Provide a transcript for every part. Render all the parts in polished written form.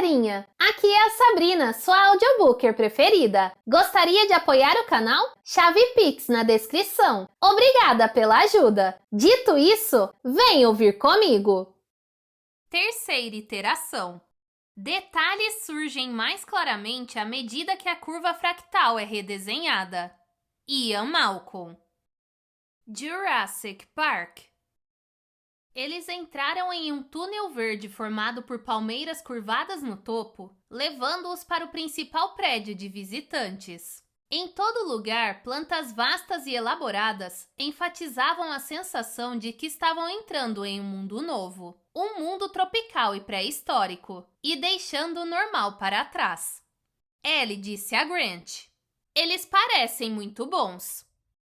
galerinha! Aqui é a Sabrina, sua audiobooker preferida. Gostaria de apoiar o canal? Chave Pix na descrição. Obrigada pela ajuda! Dito isso, vem ouvir comigo! Terceira iteração. Detalhes surgem mais claramente à medida que a curva fractal é redesenhada. Ian Malcolm. Jurassic Park. Eles entraram em um túnel verde formado por palmeiras curvadas no topo, levando-os para o principal prédio de visitantes. Em todo lugar, plantas vastas e elaboradas enfatizavam a sensação de que estavam entrando em um mundo novo, um mundo tropical e pré-histórico, e deixando o normal para trás. Ellie disse a Grant: "Eles parecem muito bons."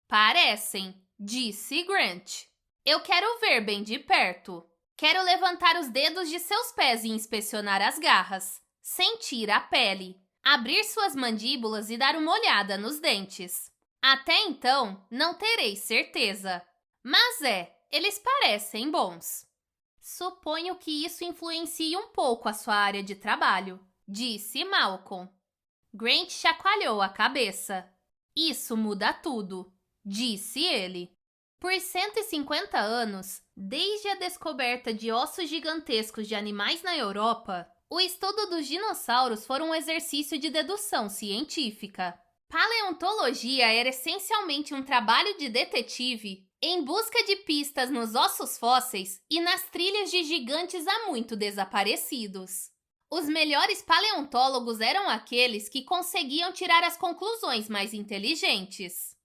"Parecem", disse Grant. "Eu quero ver bem de perto. Quero levantar os dedos de seus pés e inspecionar as garras, sentir a pele, abrir suas mandíbulas e dar uma olhada nos dentes. Até então, não terei certeza. Mas eles parecem bons." "Suponho que isso influencie um pouco a sua área de trabalho", disse Malcolm. Grant chacoalhou a cabeça. "Isso muda tudo", disse ele. Por 150 anos, desde a descoberta de ossos gigantescos de animais na Europa, o estudo dos dinossauros foi um exercício de dedução científica. Paleontologia era essencialmente um trabalho de detetive em busca de pistas nos ossos fósseis e nas trilhas de gigantes há muito desaparecidos. Os melhores paleontólogos eram aqueles que conseguiam tirar as conclusões mais inteligentes.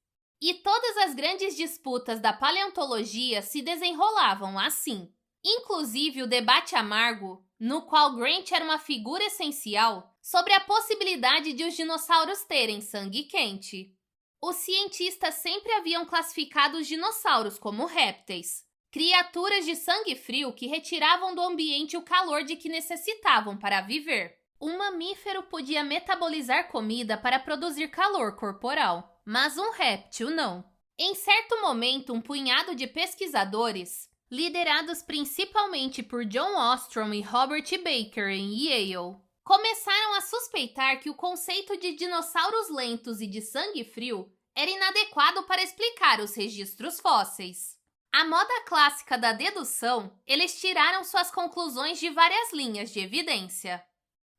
E todas as grandes disputas da paleontologia se desenrolavam assim. Inclusive o debate amargo, no qual Grant era uma figura essencial, sobre a possibilidade de os dinossauros terem sangue quente. Os cientistas sempre haviam classificado os dinossauros como répteis, criaturas de sangue frio que retiravam do ambiente o calor de que necessitavam para viver. Um mamífero podia metabolizar comida para produzir calor corporal, mas um réptil não. Em certo momento, um punhado de pesquisadores, liderados principalmente por John Ostrom e Robert Baker em Yale, começaram a suspeitar que o conceito de dinossauros lentos e de sangue frio era inadequado para explicar os registros fósseis. À moda clássica da dedução, eles tiraram suas conclusões de várias linhas de evidência.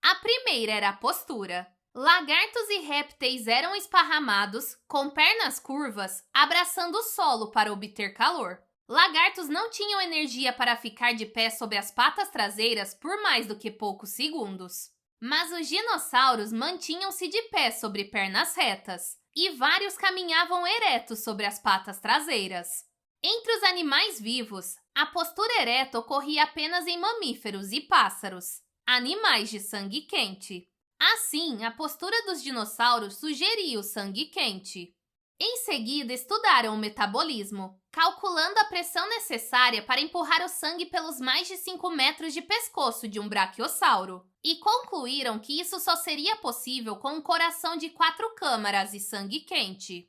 A primeira era a postura. Lagartos e répteis eram esparramados, com pernas curvas, abraçando o solo para obter calor. Lagartos não tinham energia para ficar de pé sobre as patas traseiras por mais do que poucos segundos. Mas os dinossauros mantinham-se de pé sobre pernas retas, e vários caminhavam eretos sobre as patas traseiras. Entre os animais vivos, a postura ereta ocorria apenas em mamíferos e pássaros, animais de sangue quente. Assim, a postura dos dinossauros sugeria o sangue quente. Em seguida, estudaram o metabolismo, calculando a pressão necessária para empurrar o sangue pelos mais de 5 metros de pescoço de um braquiossauro, e concluíram que isso só seria possível com um coração de 4 câmaras e sangue quente.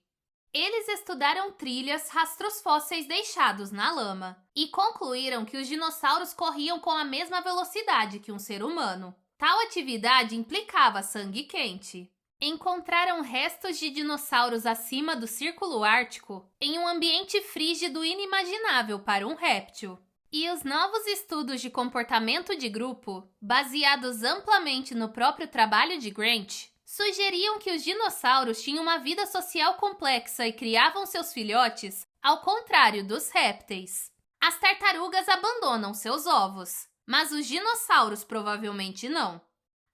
Eles estudaram trilhas, rastros fósseis deixados na lama, e concluíram que os dinossauros corriam com a mesma velocidade que um ser humano. Tal atividade implicava sangue quente. Encontraram restos de dinossauros acima do Círculo Ártico em um ambiente frígido inimaginável para um réptil. E os novos estudos de comportamento de grupo, baseados amplamente no próprio trabalho de Grant, sugeriam que os dinossauros tinham uma vida social complexa e criavam seus filhotes, ao contrário dos répteis. As tartarugas abandonam seus ovos, mas os dinossauros provavelmente não.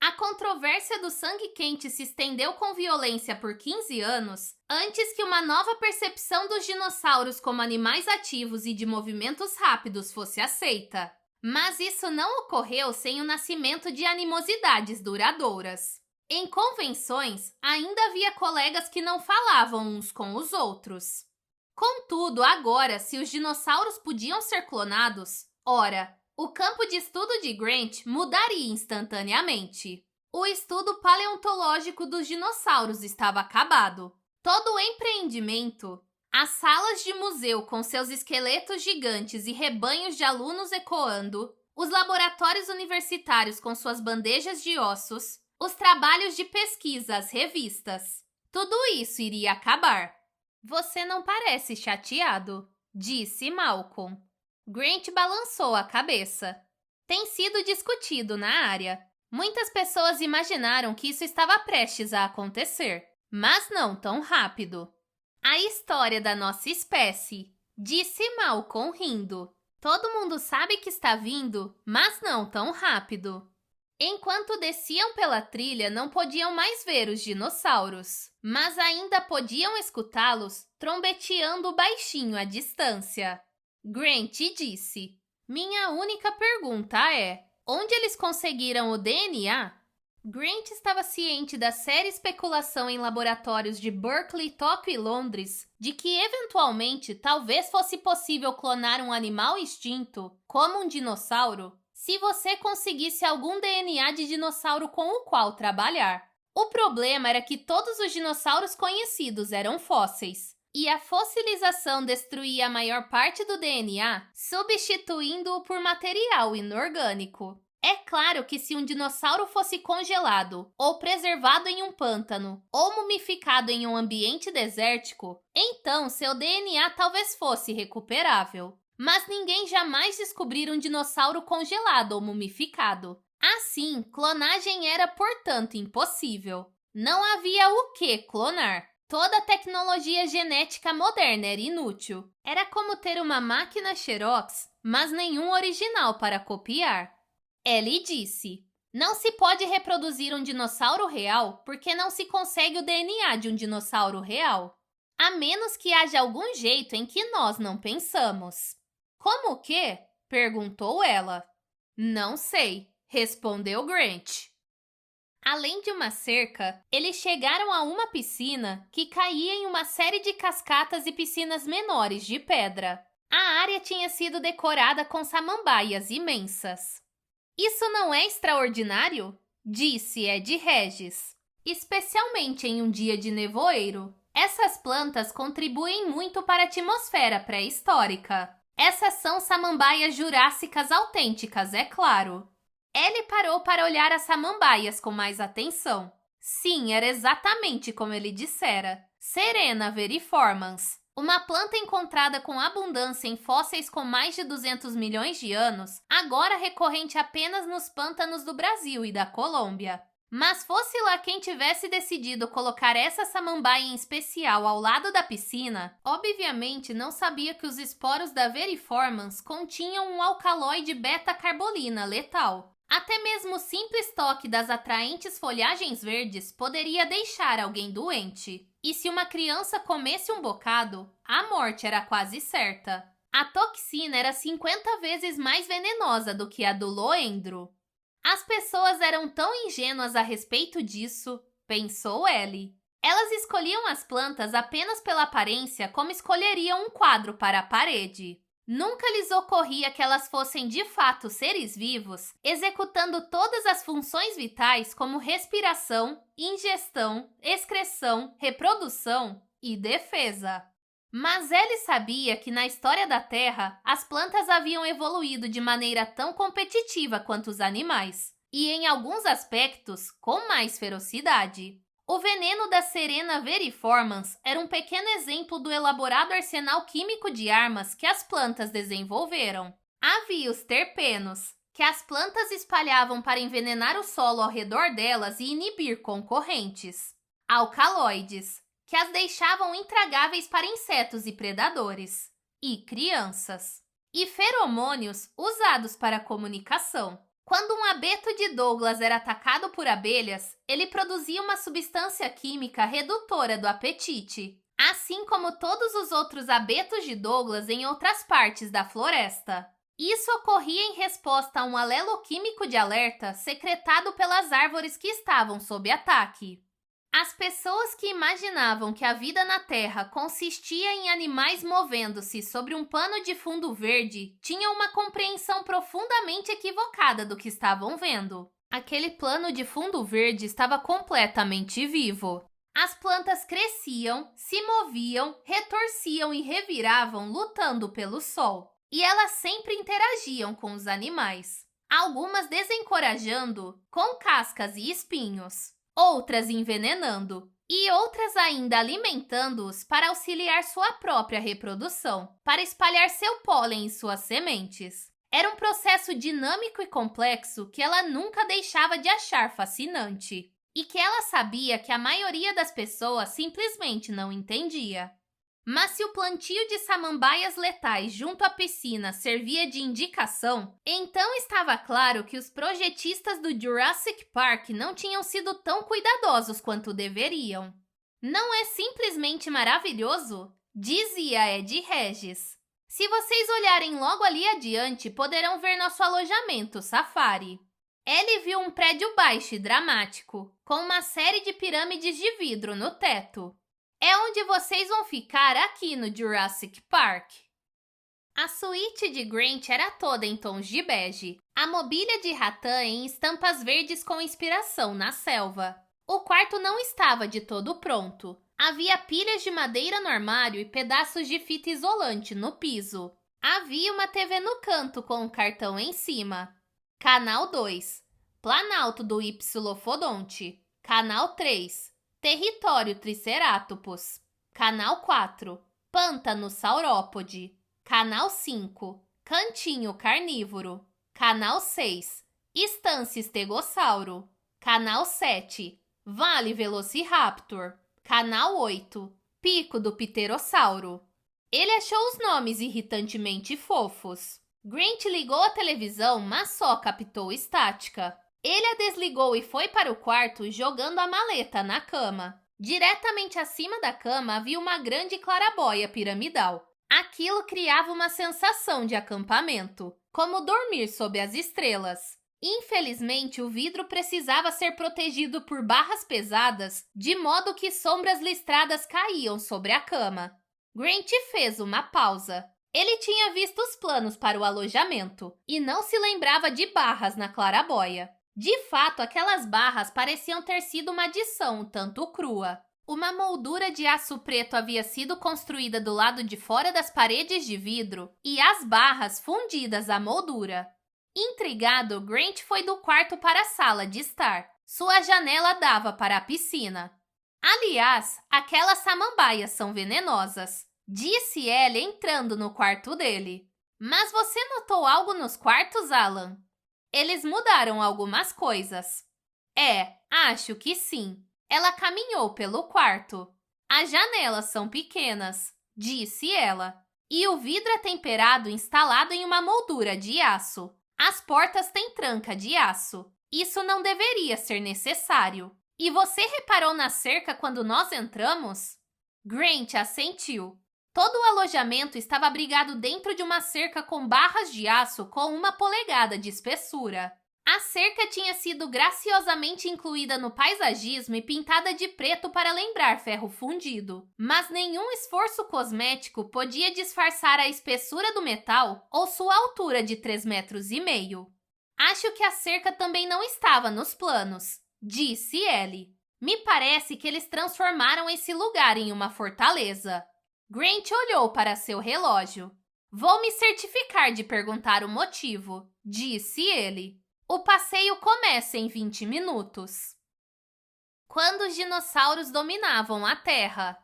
A controvérsia do sangue quente se estendeu com violência por 15 anos, antes que uma nova percepção dos dinossauros como animais ativos e de movimentos rápidos fosse aceita. Mas isso não ocorreu sem o nascimento de animosidades duradouras. Em convenções, ainda havia colegas que não falavam uns com os outros. Contudo, agora, se os dinossauros podiam ser clonados, ora, o campo de estudo de Grant mudaria instantaneamente. O estudo paleontológico dos dinossauros estava acabado. Todo o empreendimento, as salas de museu com seus esqueletos gigantes e rebanhos de alunos ecoando, os laboratórios universitários com suas bandejas de ossos, os trabalhos de pesquisa, as revistas. Tudo isso iria acabar. Você não parece chateado, disse Malcolm. Grant balançou a cabeça. Tem sido discutido na área. Muitas pessoas imaginaram que isso estava prestes a acontecer, mas não tão rápido. A história da nossa espécie, disse Malcolm rindo. Todo mundo sabe que está vindo, mas não tão rápido. Enquanto desciam pela trilha, não podiam mais ver os dinossauros, mas ainda podiam escutá-los trombeteando baixinho à distância. Grant disse: Minha única pergunta é: onde eles conseguiram o DNA? Grant estava ciente da séria especulação em laboratórios de Berkeley, Tóquio e Londres de que, eventualmente, talvez fosse possível clonar um animal extinto, como um dinossauro, se você conseguisse algum DNA de dinossauro com o qual trabalhar. O problema era que todos os dinossauros conhecidos eram fósseis, e a fossilização destruía a maior parte do DNA, substituindo-o por material inorgânico. É claro que se um dinossauro fosse congelado, ou preservado em um pântano, ou mumificado em um ambiente desértico, então seu DNA talvez fosse recuperável. Mas ninguém jamais descobriu um dinossauro congelado ou mumificado. Assim, clonagem era, portanto, impossível. Não havia o que clonar. Toda a tecnologia genética moderna era inútil. Era como ter uma máquina Xerox, mas nenhum original para copiar. Ellie disse: Não se pode reproduzir um dinossauro real porque não se consegue o DNA de um dinossauro real. A menos que haja algum jeito em que nós não pensamos. Como o quê? Perguntou ela. Não sei, respondeu Grant. Além de uma cerca, eles chegaram a uma piscina que caía em uma série de cascatas e piscinas menores de pedra. A área tinha sido decorada com samambaias imensas. Isso não é extraordinário? Disse Ed Regis. Especialmente em um dia de nevoeiro. Essas plantas contribuem muito para a atmosfera pré-histórica. Essas são samambaias jurássicas autênticas, é claro. Ellie parou para olhar as samambaias com mais atenção. Sim, era exatamente como ele dissera. Serena veriformans. Uma planta encontrada com abundância em fósseis com mais de 200 milhões de anos, agora recorrente apenas nos pântanos do Brasil e da Colômbia. Mas fosse lá quem tivesse decidido colocar essa samambaia em especial ao lado da piscina, obviamente não sabia que os esporos da veriformans continham um alcaloide beta-carbolina letal. Até mesmo o simples toque das atraentes folhagens verdes poderia deixar alguém doente. E se uma criança comesse um bocado, a morte era quase certa. A toxina era 50 vezes mais venenosa do que a do loendro. As pessoas eram tão ingênuas a respeito disso, pensou Ellie. Elas escolhiam as plantas apenas pela aparência como escolheriam um quadro para a parede. Nunca lhes ocorria que elas fossem de fato seres vivos, executando todas as funções vitais como respiração, ingestão, excreção, reprodução e defesa. Mas ele sabia que na história da Terra, as plantas haviam evoluído de maneira tão competitiva quanto os animais, e em alguns aspectos, com mais ferocidade. O veneno da Serena veriformans era um pequeno exemplo do elaborado arsenal químico de armas que as plantas desenvolveram. Havia os terpenos, que as plantas espalhavam para envenenar o solo ao redor delas e inibir concorrentes. Alcaloides, que as deixavam intragáveis para insetos e predadores. E crianças. E feromônios usados para comunicação. Quando um abeto de Douglas era atacado por abelhas, ele produzia uma substância química redutora do apetite, assim como todos os outros abetos de Douglas em outras partes da floresta. Isso ocorria em resposta a um alelo químico de alerta secretado pelas árvores que estavam sob ataque. As pessoas que imaginavam que a vida na Terra consistia em animais movendo-se sobre um pano de fundo verde tinham uma compreensão profundamente equivocada do que estavam vendo. Aquele plano de fundo verde estava completamente vivo. As plantas cresciam, se moviam, retorciam e reviravam lutando pelo sol. E elas sempre interagiam com os animais. algumas desencorajando, com cascas e espinhos, outras envenenando, e outras ainda alimentando-os para auxiliar sua própria reprodução, para espalhar seu pólen em suas sementes. Era um processo dinâmico e complexo que ela nunca deixava de achar fascinante, e que ela sabia que a maioria das pessoas simplesmente não entendia. Mas se o plantio de samambaias letais junto à piscina servia de indicação, então estava claro que os projetistas do Jurassic Park não tinham sido tão cuidadosos quanto deveriam. Não é simplesmente maravilhoso? Dizia Ed Regis. Se vocês olharem logo ali adiante, poderão ver nosso alojamento, Safari. Ele viu um prédio baixo e dramático, com uma série de pirâmides de vidro no teto. É onde vocês vão ficar aqui no Jurassic Park. A suíte de Grant era toda em tons de bege, a mobília de ratã em estampas verdes com inspiração na selva. O quarto não estava de todo pronto. Havia pilhas de madeira no armário e pedaços de fita isolante no piso. Havia uma TV no canto com um cartão em cima. Canal 2, Planalto do Hypsilophodonte. Canal 3, Território Triceratopus. Canal 4, Pântano Saurópode. Canal 5, Cantinho Carnívoro. Canal 6, Estância Estegossauro. Canal 7, Vale Velociraptor. Canal 8, Pico do Pterossauro. Ele achou os nomes irritantemente fofos. Grant ligou a televisão, mas só captou estática. Ele a desligou e foi para o quarto jogando a maleta na cama. Diretamente acima da cama havia uma grande clarabóia piramidal. Aquilo criava uma sensação de acampamento, como dormir sob as estrelas. Infelizmente, o vidro precisava ser protegido por barras pesadas, de modo que sombras listradas caíam sobre a cama. Grant fez uma pausa. Ele tinha visto os planos para o alojamento e não se lembrava de barras na clarabóia. De fato, aquelas barras pareciam ter sido uma adição um tanto crua. Uma moldura de aço preto havia sido construída do lado de fora das paredes de vidro e as barras fundidas à moldura. Intrigado, Grant foi do quarto para a sala de estar. Sua janela dava para a piscina. Aliás, aquelas samambaias são venenosas, disse Ellie entrando no quarto dele. Mas você notou algo nos quartos, Alan? Eles mudaram algumas coisas. Acho que sim. Ela caminhou pelo quarto. As janelas são pequenas, disse ela. E o vidro é temperado instalado em uma moldura de aço. As portas têm tranca de aço. Isso não deveria ser necessário. E você reparou na cerca quando nós entramos? Grant assentiu. Todo o alojamento estava abrigado dentro de uma cerca com barras de aço com 1 polegada de espessura. A cerca tinha sido graciosamente incluída no paisagismo e pintada de preto para lembrar ferro fundido. Mas nenhum esforço cosmético podia disfarçar a espessura do metal ou sua altura de 3,5 metros. Acho que a cerca também não estava nos planos, disse Ellie. Me parece que eles transformaram esse lugar em uma fortaleza. Grant olhou para seu relógio. Vou me certificar de perguntar o motivo, disse ele. O passeio começa em 20 minutos. Quando os dinossauros dominavam a Terra.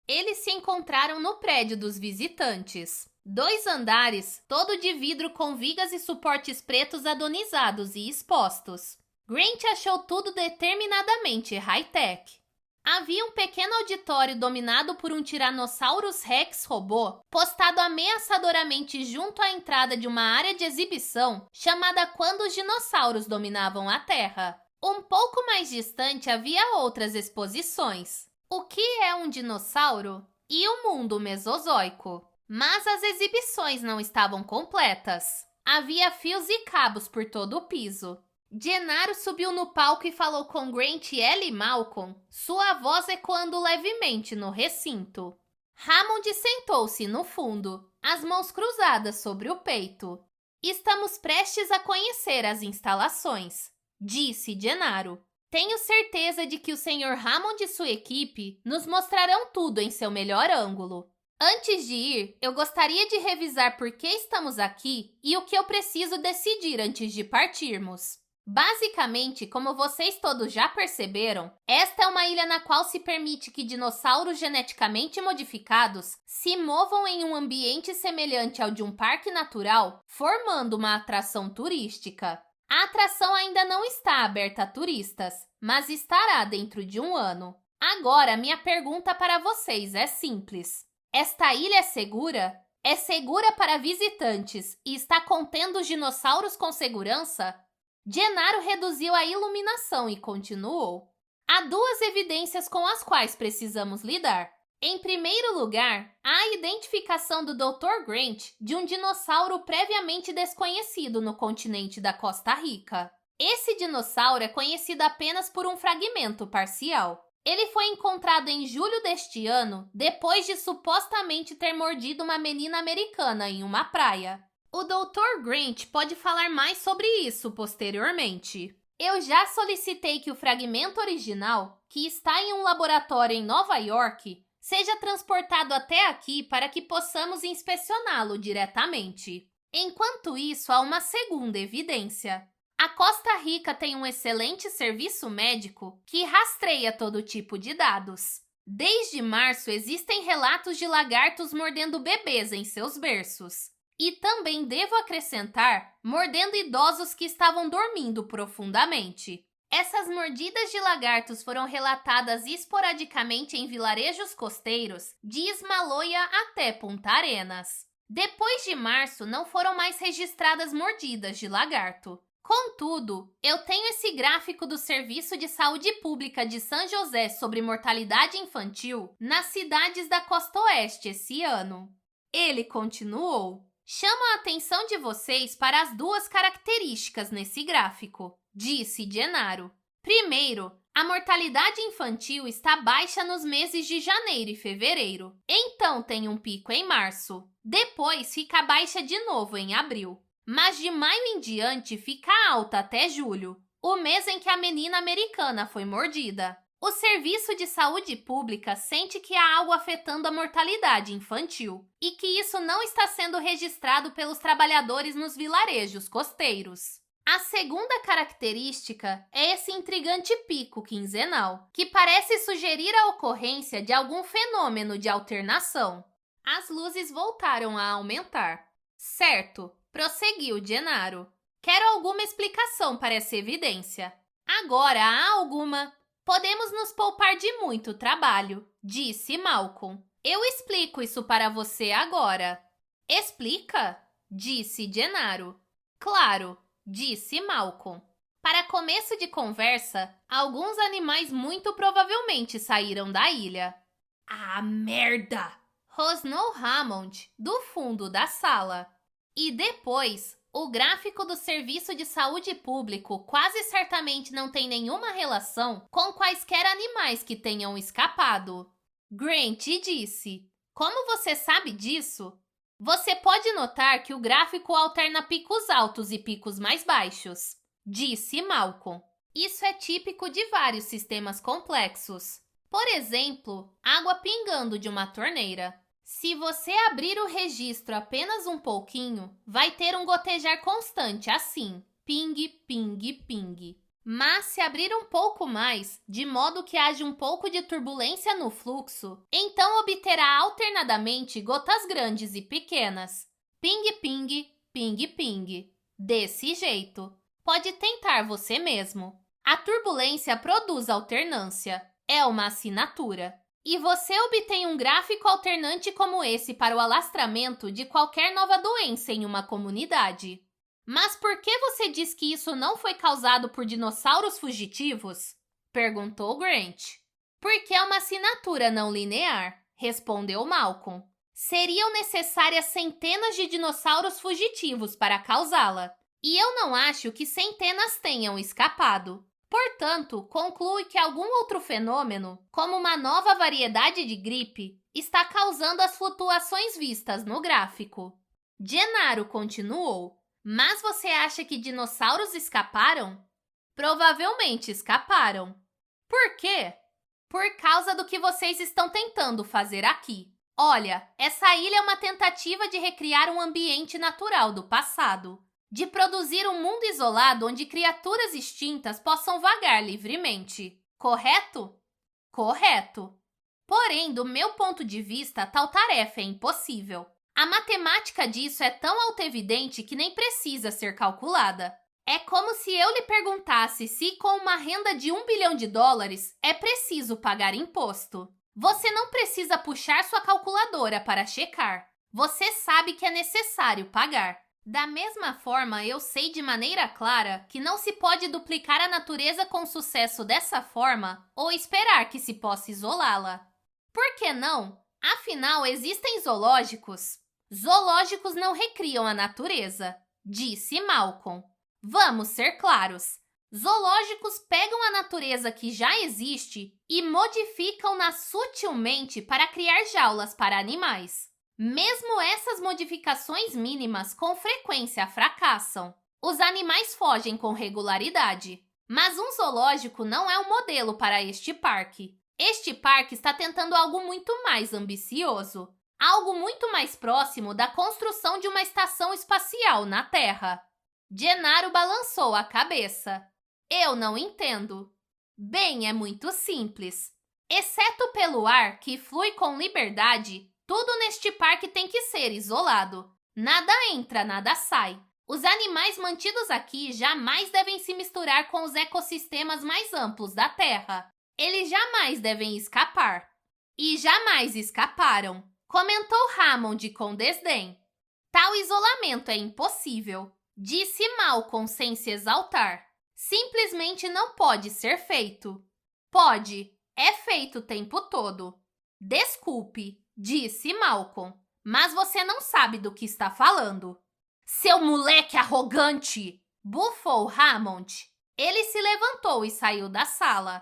Eles se encontraram no prédio dos visitantes. 2 andares, todo de vidro com vigas e suportes pretos adonizados e expostos. Grant achou tudo determinadamente high-tech. Havia um pequeno auditório dominado por um Tyrannosaurus Rex robô, postado ameaçadoramente junto à entrada de uma área de exibição chamada Quando os Dinossauros Dominavam a Terra. Um pouco mais distante havia outras exposições. O que é um dinossauro? E o mundo mesozoico. Mas as exibições não estavam completas. Havia fios e cabos por todo o piso. Gennaro subiu no palco e falou com Grant, Ellie e Malcolm, sua voz ecoando levemente no recinto. Hammond sentou-se no fundo, as mãos cruzadas sobre o peito. Estamos prestes a conhecer as instalações, disse Gennaro. Tenho certeza de que o Sr. Hammond e sua equipe nos mostrarão tudo em seu melhor ângulo. Antes de ir, eu gostaria de revisar por que estamos aqui e o que eu preciso decidir antes de partirmos. Basicamente, como vocês todos já perceberam, esta é uma ilha na qual se permite que dinossauros geneticamente modificados se movam em um ambiente semelhante ao de um parque natural, formando uma atração turística. A atração ainda não está aberta a turistas, mas estará dentro de um ano. Agora, minha pergunta para vocês é simples. Esta ilha é segura? É segura para visitantes e está contendo os dinossauros com segurança? Gennaro reduziu a iluminação e continuou. Há duas evidências com as quais precisamos lidar. Em primeiro lugar, há a identificação do Dr. Grant de um dinossauro previamente desconhecido no continente da Costa Rica. Esse dinossauro é conhecido apenas por um fragmento parcial. Ele foi encontrado em julho deste ano, depois de supostamente ter mordido uma menina americana em uma praia. O Dr. Grant pode falar mais sobre isso posteriormente. Eu já solicitei que o fragmento original, que está em um laboratório em Nova York, seja transportado até aqui para que possamos inspecioná-lo diretamente. Enquanto isso, há uma segunda evidência. A Costa Rica tem um excelente serviço médico que rastreia todo tipo de dados. Desde março, existem relatos de lagartos mordendo bebês em seus berços. E também devo acrescentar, mordendo idosos que estavam dormindo profundamente. Essas mordidas de lagartos foram relatadas esporadicamente em vilarejos costeiros, de Ismaloia até Punta Arenas. Depois de março, não foram mais registradas mordidas de lagarto. Contudo, eu tenho esse gráfico do Serviço de Saúde Pública de São José sobre mortalidade infantil nas cidades da Costa Oeste esse ano. Ele continuou. Chamo a atenção de vocês para as duas características nesse gráfico, disse Gennaro. Primeiro, a mortalidade infantil está baixa nos meses de janeiro e fevereiro, então tem um pico em março. Depois fica baixa de novo em abril, mas de maio em diante fica alta até julho, o mês em que a menina americana foi mordida. O Serviço de Saúde Pública sente que há algo afetando a mortalidade infantil e que isso não está sendo registrado pelos trabalhadores nos vilarejos costeiros. A segunda característica é esse intrigante pico quinzenal, que parece sugerir a ocorrência de algum fenômeno de alternação. As luzes voltaram a aumentar. Certo, prosseguiu Gennaro. Quero alguma explicação para essa evidência. Agora há alguma... Podemos nos poupar de muito trabalho, disse Malcolm. Eu explico isso para você agora. Explica? Disse Gennaro. Claro, disse Malcolm. Para começo de conversa, alguns animais muito provavelmente saíram da ilha. Ah, merda! Rosnou Hammond, do fundo da sala. E depois... O gráfico do Serviço de Saúde Público quase certamente não tem nenhuma relação com quaisquer animais que tenham escapado. Grant disse. Como você sabe disso? Você pode notar que o gráfico alterna picos altos e picos mais baixos, disse Malcolm. Isso é típico de vários sistemas complexos. Por exemplo, água pingando de uma torneira. Se você abrir o registro apenas um pouquinho, vai ter um gotejar constante assim, ping, ping, ping. Mas se abrir um pouco mais, de modo que haja um pouco de turbulência no fluxo, então obterá alternadamente gotas grandes e pequenas. Ping, ping, ping, ping. Desse jeito. Pode tentar você mesmo. A turbulência produz alternância. É uma assinatura. E você obtém um gráfico alternante como esse para o alastramento de qualquer nova doença em uma comunidade. Mas por que você diz que isso não foi causado por dinossauros fugitivos? Perguntou Grant. Porque é uma assinatura não linear, respondeu Malcolm. Seriam necessárias centenas de dinossauros fugitivos para causá-la. E eu não acho que centenas tenham escapado. Portanto, conclui que algum outro fenômeno, como uma nova variedade de gripe, está causando as flutuações vistas no gráfico. Gennaro continuou. Mas você acha que dinossauros escaparam? Provavelmente escaparam. Por quê? Por causa do que vocês estão tentando fazer aqui. Olha, essa ilha é uma tentativa de recriar um ambiente natural do passado, de produzir um mundo isolado onde criaturas extintas possam vagar livremente. Correto? Correto. Porém, do meu ponto de vista, tal tarefa é impossível. A matemática disso é tão autoevidente que nem precisa ser calculada. É como se eu lhe perguntasse se, com uma renda de US$ 1 bilhão, é preciso pagar imposto. Você não precisa puxar sua calculadora para checar. Você sabe que é necessário pagar. Da mesma forma, eu sei de maneira clara que não se pode duplicar a natureza com sucesso dessa forma ou esperar que se possa isolá-la. Por que não? Afinal, existem zoológicos. Zoológicos não recriam a natureza, disse Malcolm. Vamos ser claros. Zoológicos pegam a natureza que já existe e modificam-na sutilmente para criar jaulas para animais. Mesmo essas modificações mínimas com frequência fracassam. Os animais fogem com regularidade. Mas um zoológico não é um modelo para este parque. Este parque está tentando algo muito mais ambicioso. Algo muito mais próximo da construção de uma estação espacial na Terra. Gennaro balançou a cabeça. Eu não entendo. Bem, é muito simples. Exceto pelo ar, que flui com liberdade, tudo neste parque tem que ser isolado. Nada entra, nada sai. Os animais mantidos aqui jamais devem se misturar com os ecossistemas mais amplos da Terra. Eles jamais devem escapar. E jamais escaparam, comentou Hammond com desdém. Tal isolamento é impossível, disse Malcolm sem se exaltar. Simplesmente não pode ser feito. Pode, é feito o tempo todo. Desculpe, disse Malcolm, mas você não sabe do que está falando. Seu moleque arrogante! Bufou Hammond. Ele se levantou e saiu da sala.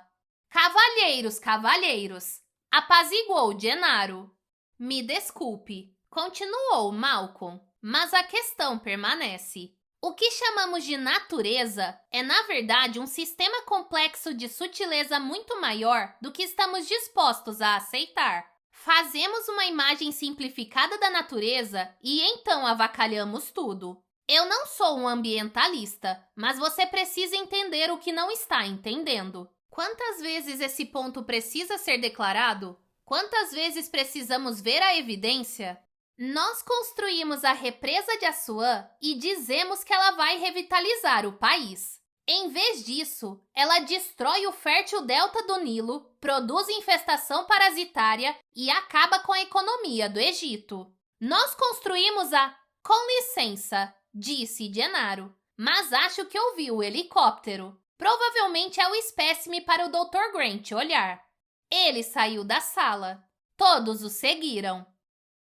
Cavalheiros, cavalheiros! Apaziguou Gennaro. Me desculpe, continuou Malcolm, mas a questão permanece. O que chamamos de natureza é, na verdade, um sistema complexo de sutileza muito maior do que estamos dispostos a aceitar. Fazemos uma imagem simplificada da natureza e então avacalhamos tudo. Eu não sou um ambientalista, mas você precisa entender o que não está entendendo. Quantas vezes esse ponto precisa ser declarado? Quantas vezes precisamos ver a evidência? Nós construímos a represa de Assuã e dizemos que ela vai revitalizar o país. Em vez disso, ela destrói o fértil delta do Nilo, produz infestação parasitária e acaba com a economia do Egito. Nós construímos a... Com licença, disse Gennaro, mas acho que ouvi o helicóptero. Provavelmente é o espécime para o Dr. Grant olhar. Ele saiu da sala. Todos o seguiram.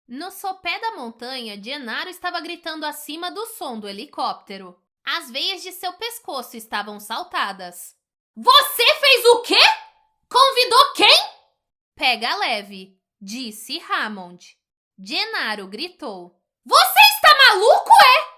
No sopé da montanha, Gennaro estava gritando acima do som do helicóptero. As veias de seu pescoço estavam saltadas. Você fez o quê? Convidou quem? Pega leve, disse Hammond. Gennaro gritou. Você está maluco, é?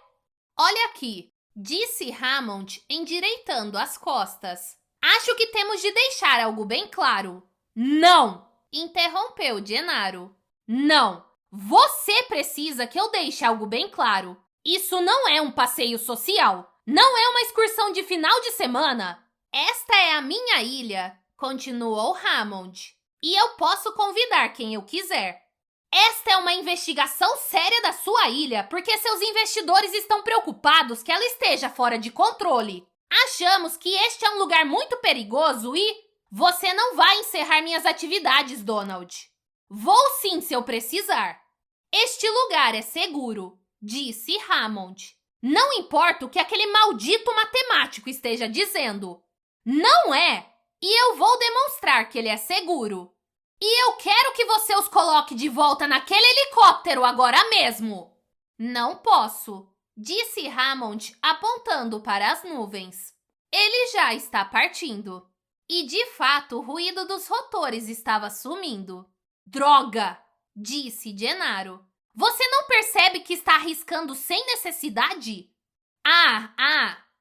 Olha aqui, disse Hammond, endireitando as costas. Acho que temos de deixar algo bem claro. Não! Interrompeu Gennaro. Não! Você precisa que eu deixe algo bem claro. Isso não é um passeio social. Não é uma excursão de final de semana. Esta é a minha ilha, continuou Hammond. E eu posso convidar quem eu quiser. Esta é uma investigação séria da sua ilha, porque seus investidores estão preocupados que ela esteja fora de controle. Achamos que este é um lugar muito perigoso e... Você não vai encerrar minhas atividades, Donald. Vou sim, se eu precisar. Este lugar é seguro, disse Hammond. Não importa o que aquele maldito matemático esteja dizendo. Não é! E eu vou demonstrar que ele é seguro. E eu quero que você os coloque de volta naquele helicóptero agora mesmo. Não posso, disse Hammond, apontando para as nuvens. Ele já está partindo. E, de fato, o ruído dos rotores estava sumindo. Droga! Disse Gennaro. Você não percebe que está arriscando sem necessidade?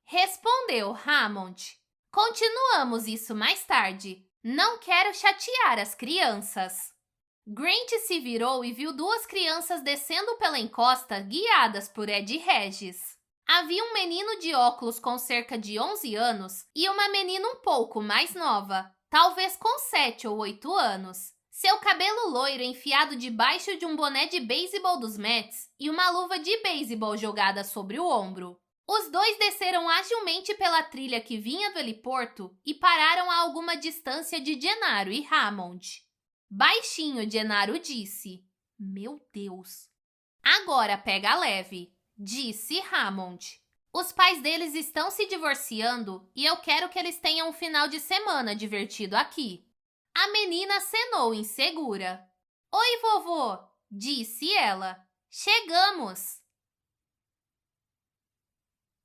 Respondeu Hammond. Continuamos isso mais tarde. Não quero chatear as crianças. Grant se virou e viu duas crianças descendo pela encosta, guiadas por Ed Regis. Havia um menino de óculos com cerca de 11 anos e uma menina um pouco mais nova, talvez com 7 ou 8 anos. Seu cabelo loiro enfiado debaixo de um boné de beisebol dos Mets e uma luva de beisebol jogada sobre o ombro. Os dois desceram agilmente pela trilha que vinha do heliporto e pararam a alguma distância de Gennaro e Hammond. Baixinho, Gennaro disse: "Meu Deus." "Agora pega leve", disse Hammond. "Os pais deles estão se divorciando e eu quero que eles tenham um final de semana divertido aqui." A menina acenou insegura. "Oi, vovô", disse ela. "Chegamos."